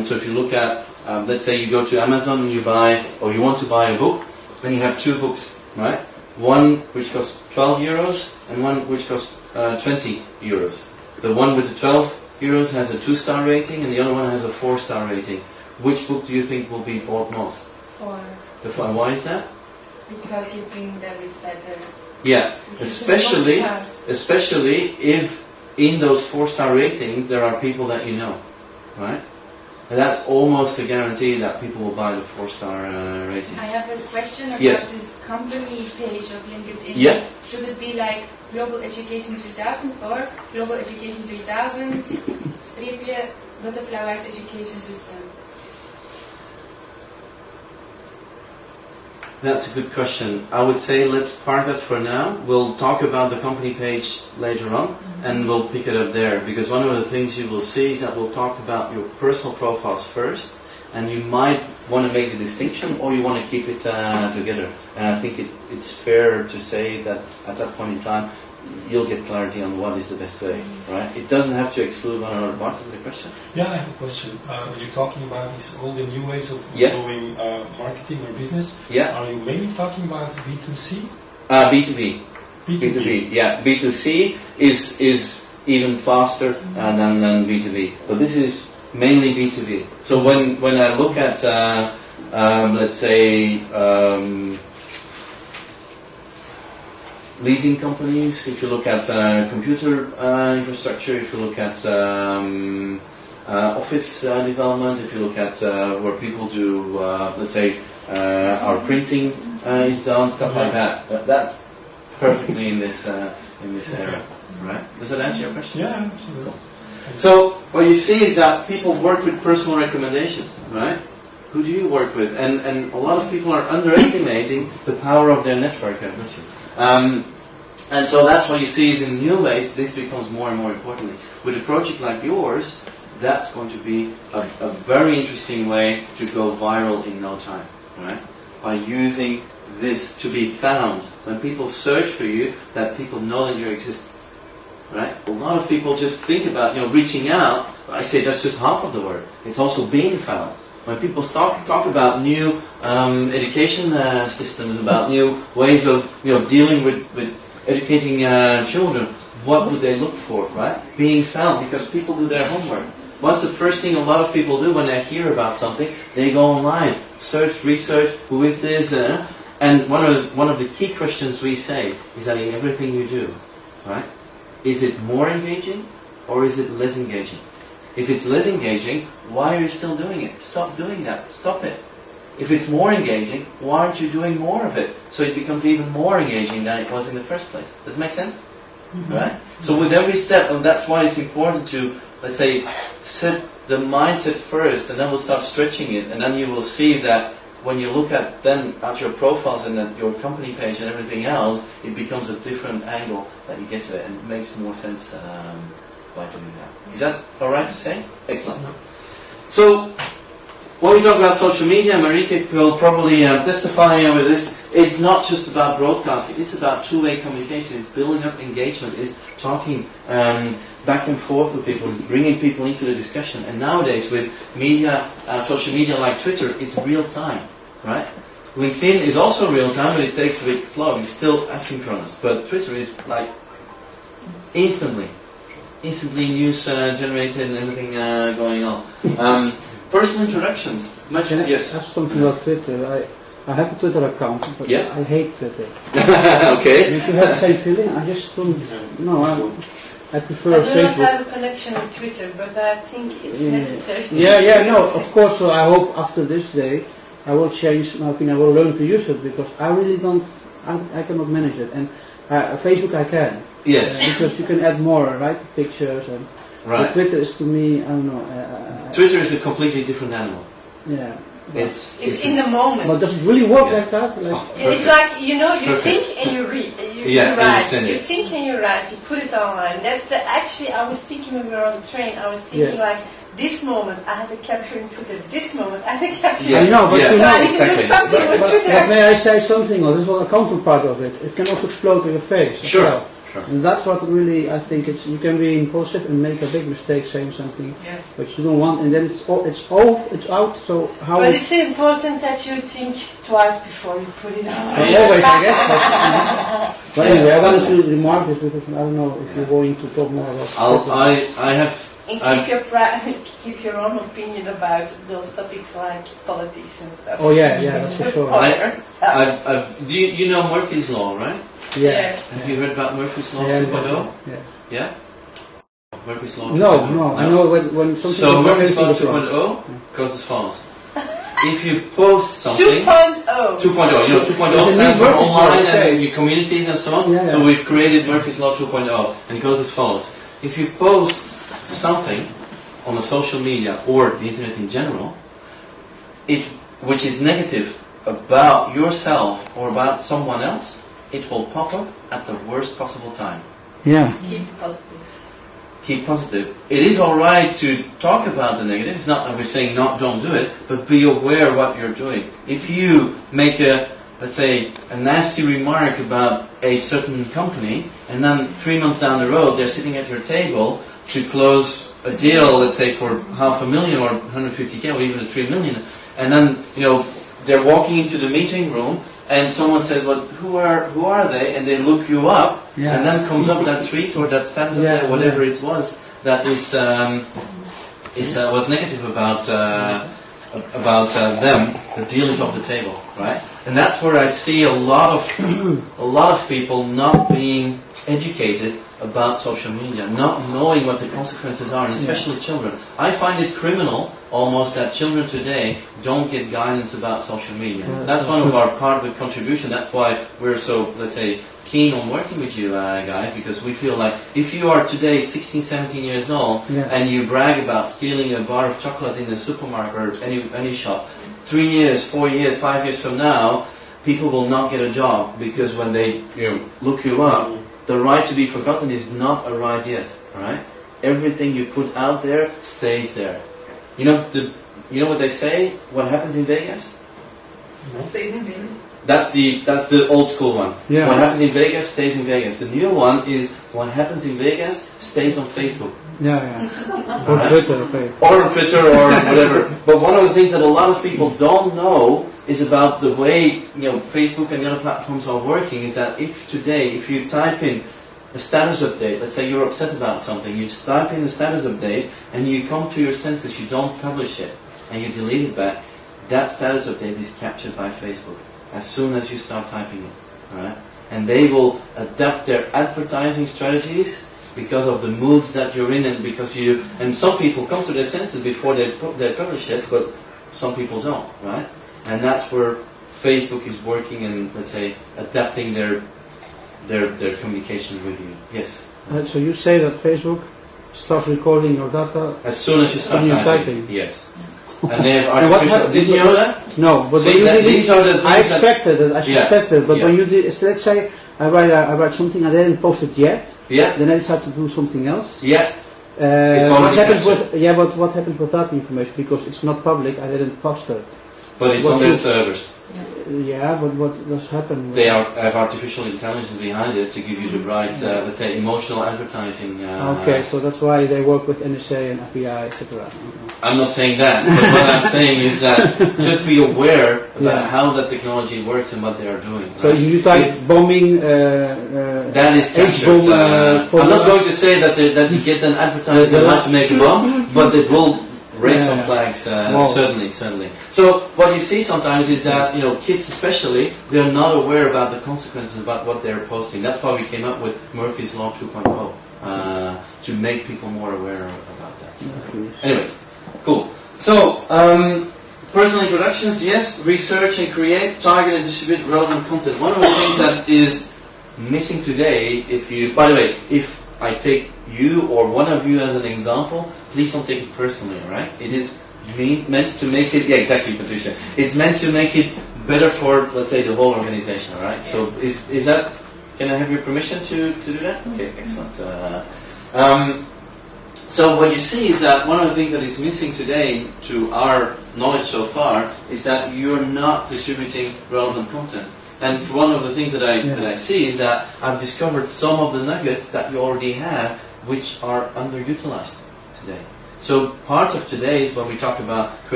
So if you look at, let's say you go to Amazon and you buy, or you want to buy a book, then you have two books, right? One which costs 12 euros and one which costs 20 euros. The one with the 12 euros has a 2-star rating and the other one has a 4-star rating. Which book do you think will be bought most? 4. The 4. And why is that? Because you think that it's better. Yeah, especially if in those 4-star ratings there are people that you know, right? And that's almost a guarantee that people will buy the 4-star rating. I have a question about this company page of LinkedIn. Yeah. Should it be like Global Education 2000 or Global Education 3000 streepje butterfly-wise education system? That's a good question. I would say let's park that for now. We'll talk about the company page later on, and we'll pick it up there. Because one of the things you will see is that we'll talk about your personal profiles first, and you might want to make a distinction, or you want to keep it together. And I think it's fair to say that at that point in time, you'll get clarity on what is the best way, right? It doesn't have to exclude one another. What is the question? Yeah, I have a question. When you're talking about all the new ways of doing marketing or business, are you mainly talking about B2C? B2B. B2B. Yeah, B2C is even faster than B2B. But this is mainly B2B. So when I look at, let's say, leasing companies, if you look at computer infrastructure, if you look at office development, if you look at where people do, let's say, our printing is done, stuff like that. That's perfectly in this area, right? Does that answer your question? Yeah, absolutely. So what you see is that people work with personal recommendations, right? Who do you work with? And a lot of people are underestimating the power of their network. And so that's what you see is in new ways, this becomes more and more important. With a project like yours, that's going to be a very interesting way to go viral in no time, right? By using this to be found. When people search for you, that people know that you exist, right? A lot of people just think about, reaching out. I say that's just half of the work. It's also being found. When people talk about new education systems, about new ways of dealing with educating children, what would they look for, right? Being found, because people do their homework. What's the first thing a lot of people do when they hear about something? They go online, search, research, who is this? And one of the key questions we say is that in everything you do, right? Is it more engaging or is it less engaging? If it's less engaging, why are you still doing it? Stop doing that. Stop it. If it's more engaging, why aren't you doing more of it? So it becomes even more engaging than it was in the first place. Does it make sense? Mm-hmm. Right? So with every step, and that's why it's important to, let's say, set the mindset first, and then we'll start stretching it, and then you will see that when you look at your profiles and at your company page and everything else, it becomes a different angle that you get to it, and it makes more sense by doing that. Is that alright to say? Excellent. So, when we talk about social media, Marieke will probably testify with this, it's not just about broadcasting, it's about two-way communication, it's building up engagement, it's talking back and forth with people, it's bringing people into the discussion. And nowadays with media, social media like Twitter, it's real time, right? LinkedIn is also real time, but it takes a bit slow, it's still asynchronous. But Twitter is like instantly news generated and everything going on. Personal introductions. Yes. Ask something about Twitter. I have a Twitter account, but I hate Twitter. Okay. If you have the same feeling, I just don't. No, I prefer Facebook. I don't have a connection with Twitter, but I think it's necessary. No, of course. So I hope after this day, I will change. I think I will learn to use it because I really don't. I cannot manage it. And Facebook I can. Yes. Because you can add more, right? Pictures and. Right. But Twitter is to me, I don't know. Twitter is a completely different animal. Yeah. It's in the moment. But does it really work like that? It's like, you think and you read. You write. You think and you write. You put it online. Actually, I was thinking when we were on the train, I was thinking this moment I had to capture in Twitter. This moment I had to capture. I know, but so I need to do something with Twitter. But may I say something? Well, this is a counterpart of it. It can also explode in your face. Sure. Sure. And that's what really, I think, you can be impulsive and make a big mistake saying something which you don't want, and then it's out. So how? But it's important that you think twice before you put it out. Always, I guess. But anyway, I wanted to remark this because I don't know if you're going to talk more about. I have. And keep your own opinion about those topics like politics and stuff. Oh yeah, that's for sure. Do you know Murphy's Law, right? Yeah. Have you heard about Murphy's Law 2.0? Yeah. Murphy's Law 2.0? No. I know when something. So Murphy's Law 2.0 goes as follows. If you post something. 2.0. 2.0. You know, 2.0 stands for online and your communities and so on. So we've created Murphy's Law 2.0, and it goes as follows. If you post something on the social media or the internet in general, which is negative about yourself or about someone else, it will pop up at the worst possible time. Yeah. Keep positive. It is alright to talk about the negative. It's not that we're saying don't do it, but be aware of what you're doing. If you make let's say, a nasty remark about a certain company, and then 3 months down the road, they're sitting at your table to close a deal, let's say, for $500,000 or 150K or even 3 million, and then, they're walking into the meeting room, and someone says, well, who are they? And they look you up, and then comes up that tweet or that status or whatever it was that was negative about them. The deal is off the table, right? And that's where I see a lot of people not being educated about social media, not knowing what the consequences are, and especially children. I find it criminal almost that children today don't get guidance about social media. That's one of our part of the contribution. That's why we're so, let's say, keen on working with you guys, because we feel like if you are today 16, 17 years old and you brag about stealing a bar of chocolate in the supermarket or any shop, 3 years, 4 years, 5 years from now, people will not get a job, because when they look you up, the right to be forgotten is not a right yet. Right? Everything you put out there stays there. You know what they say? What happens in Vegas? Stays in Vegas. That's the old school one. Yeah. What happens in Vegas stays in Vegas. The new one is what happens in Vegas stays on Facebook. Or Twitter, okay. Or on Twitter or whatever. But one of the things that a lot of people don't know is about the way Facebook and the other platforms are working. Is that if you type in a status update, let's say you're upset about something, you type in the status update and you come to your senses, you don't publish it and you delete it back, that status update is captured by Facebook as soon as you start typing it, right? And they will adapt their advertising strategies because of the moods that you're in, and some people come to their senses before they publish it, but some people don't, right? And that's where Facebook is working and, let's say, adapting their communication with you. Yes. So you say that Facebook starts recording your data as soon as you start typing. Yes. And they have artificial. Did you know that? No, but these are the things I expected it. I suspected. But when you did, let's say I write something, I didn't post it yet. Yeah. Then I decide to do something else. Yeah. What happens but what happens with that information? Because it's not public, I didn't post it. But it's on their servers. Yeah, but what does happen? They have artificial intelligence behind it to give you the right, let's say, emotional advertising. Okay, so that's why they work with NSA and FBI, etc. I'm not saying that, but what I'm saying is that just be aware about how that technology works and what they are doing. Right? So you type bombing. That is captured. I'm not going to say that you get an advertisement how to make a bomb, but it will raise some flags, certainly. So what you see sometimes is that kids especially, they're not aware about the consequences about what they're posting. That's why we came up with Murphy's Law 2.0 to make people more aware about that. Anyways, cool. So personal introductions, yes. Research and create, target and distribute relevant content. One of the things that is missing today, by the way, if I take you or one of you as an example, please don't take it personally, right? It is meant to make it, exactly, Patricia. It's meant to make it better for, let's say, the whole organization, right? So is that, can I have your permission to do that? Okay, excellent. So what you see is that one of the things that is missing today to our knowledge so far is that you're not distributing relevant content. And one of the things that I see is that I've discovered some of the nuggets that you already have, which are underutilized today. So part of today is when we talk about creating